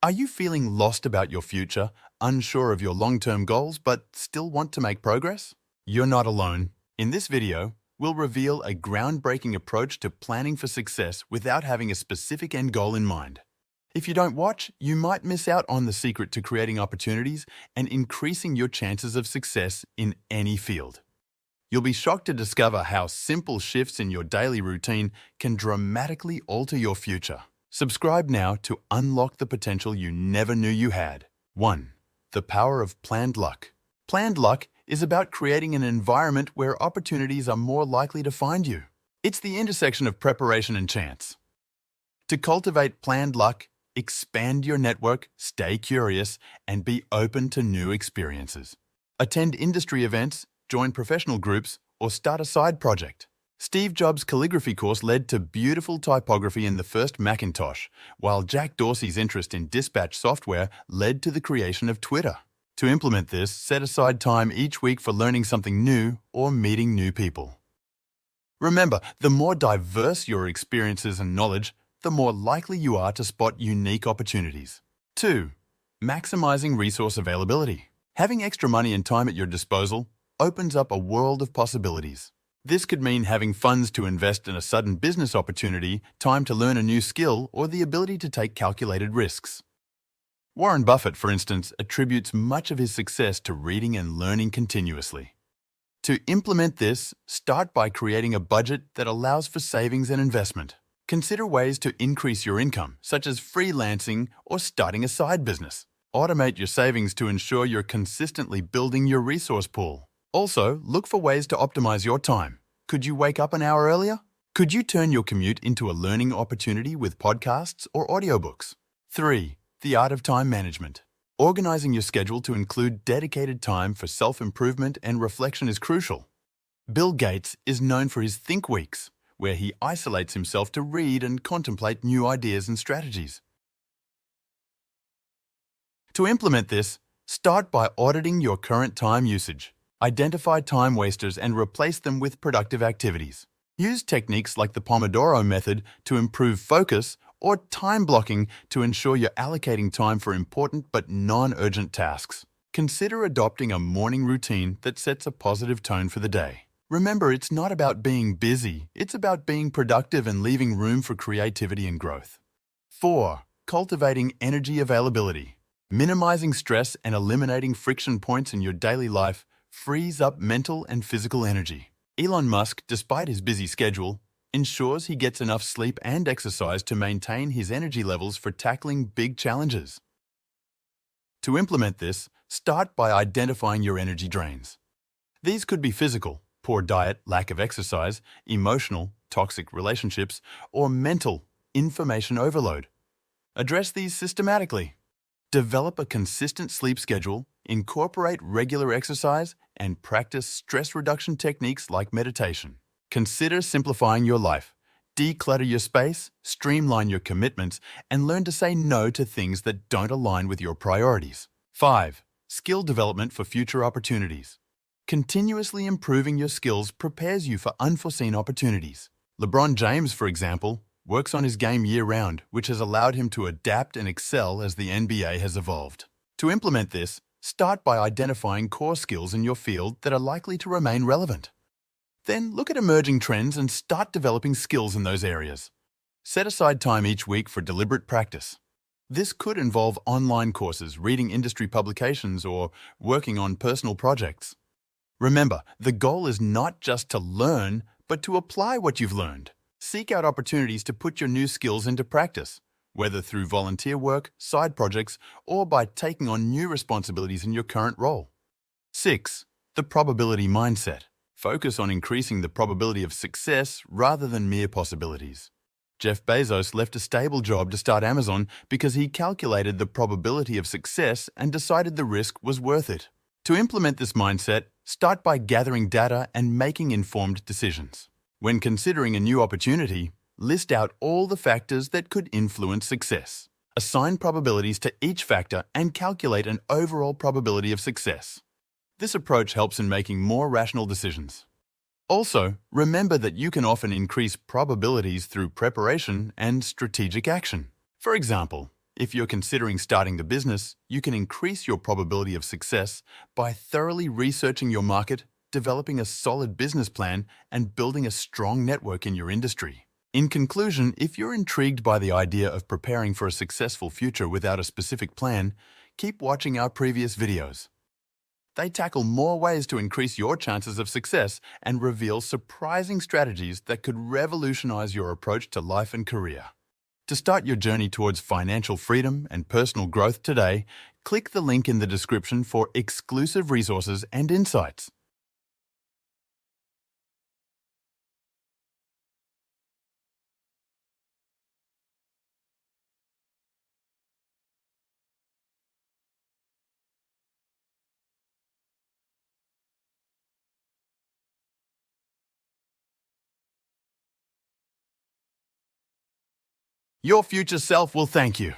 Are you feeling lost about your future, unsure of your long-term goals, but still want to make progress? You're not alone. In this video, we'll reveal a groundbreaking approach to planning for success without having a specific end goal in mind. If you don't watch, you might miss out on the secret to creating opportunities and increasing your chances of success in any field. You'll be shocked to discover how simple shifts in your daily routine can dramatically alter your future. Subscribe now to unlock the potential you never knew you had. 1. The power of planned luck. Planned luck is about creating an environment where opportunities are more likely to find you. It's the intersection of preparation and chance. To cultivate planned luck, expand your network, stay curious, and be open to new experiences. Attend industry events, join professional groups, or start a side project. Steve Jobs' calligraphy course led to beautiful typography in the first Macintosh, while Jack Dorsey's interest in dispatch software led to the creation of Twitter. To implement this, set aside time each week for learning something new or meeting new people. Remember, the more diverse your experiences and knowledge, the more likely you are to spot unique opportunities. 2. Maximizing resource availability. Having extra money and time at your disposal opens up a world of possibilities. This could mean having funds to invest in a sudden business opportunity, time to learn a new skill, or the ability to take calculated risks. Warren Buffett, for instance, attributes much of his success to reading and learning continuously. To implement this, start by creating a budget that allows for savings and investment. Consider ways to increase your income, such as freelancing or starting a side business. Automate your savings to ensure you're consistently building your resource pool. Also, look for ways to optimize your time. Could you wake up an hour earlier? Could you turn your commute into a learning opportunity with podcasts or audiobooks? 3. The art of time management. Organizing your schedule to include dedicated time for self-improvement and reflection is crucial. Bill Gates is known for his Think Weeks, where he isolates himself to read and contemplate new ideas and strategies. To implement this, start by auditing your current time usage. Identify time wasters and replace them with productive activities. Use techniques like the Pomodoro method to improve focus or time blocking to ensure you're allocating time for important but non-urgent tasks. Consider adopting a morning routine that sets a positive tone for the day. Remember, it's not about being busy, it's about being productive and leaving room for creativity and growth. 4. Cultivating energy availability. Minimizing stress and eliminating friction points in your daily life frees up mental and physical energy. Elon Musk, despite his busy schedule, ensures he gets enough sleep and exercise to maintain his energy levels for tackling big challenges. To implement this, start by identifying your energy drains. These could be physical, poor diet, lack of exercise, emotional, toxic relationships, or mental, information overload. Address these systematically. Develop a consistent sleep schedule, incorporate regular exercise, and practice stress reduction techniques like meditation. Consider simplifying your life. Declutter your space, streamline your commitments, and learn to say no to things that don't align with your priorities. 5. Skill development for future opportunities. Continuously improving your skills prepares you for unforeseen opportunities. LeBron James, for example, works on his game year-round, which has allowed him to adapt and excel as the NBA has evolved. To implement this, start by identifying core skills in your field that are likely to remain relevant. Then look at emerging trends and start developing skills in those areas. Set aside time each week for deliberate practice. This could involve online courses, reading industry publications, or working on personal projects. Remember, the goal is not just to learn, but to apply what you've learned. Seek out opportunities to put your new skills into practice, whether through volunteer work, side projects, or by taking on new responsibilities in your current role. 6. The probability mindset. Focus on increasing the probability of success rather than mere possibilities. Jeff Bezos left a stable job to start Amazon because he calculated the probability of success and decided the risk was worth it. To implement this mindset, start by gathering data and making informed decisions. When considering a new opportunity, list out all the factors that could influence success. Assign probabilities to each factor and calculate an overall probability of success. This approach helps in making more rational decisions. Also, remember that you can often increase probabilities through preparation and strategic action. For example, If you're considering starting the business, you can increase your probability of success by thoroughly researching your market, developing a solid business plan, and building a strong network in your industry. In conclusion, if you're intrigued by the idea of preparing for a successful future without a specific plan, keep watching our previous videos. They tackle more ways to increase your chances of success and reveal surprising strategies that could revolutionize your approach to life and career. To start your journey towards financial freedom and personal growth today, click the link in the description for exclusive resources and insights. Your future self will thank you.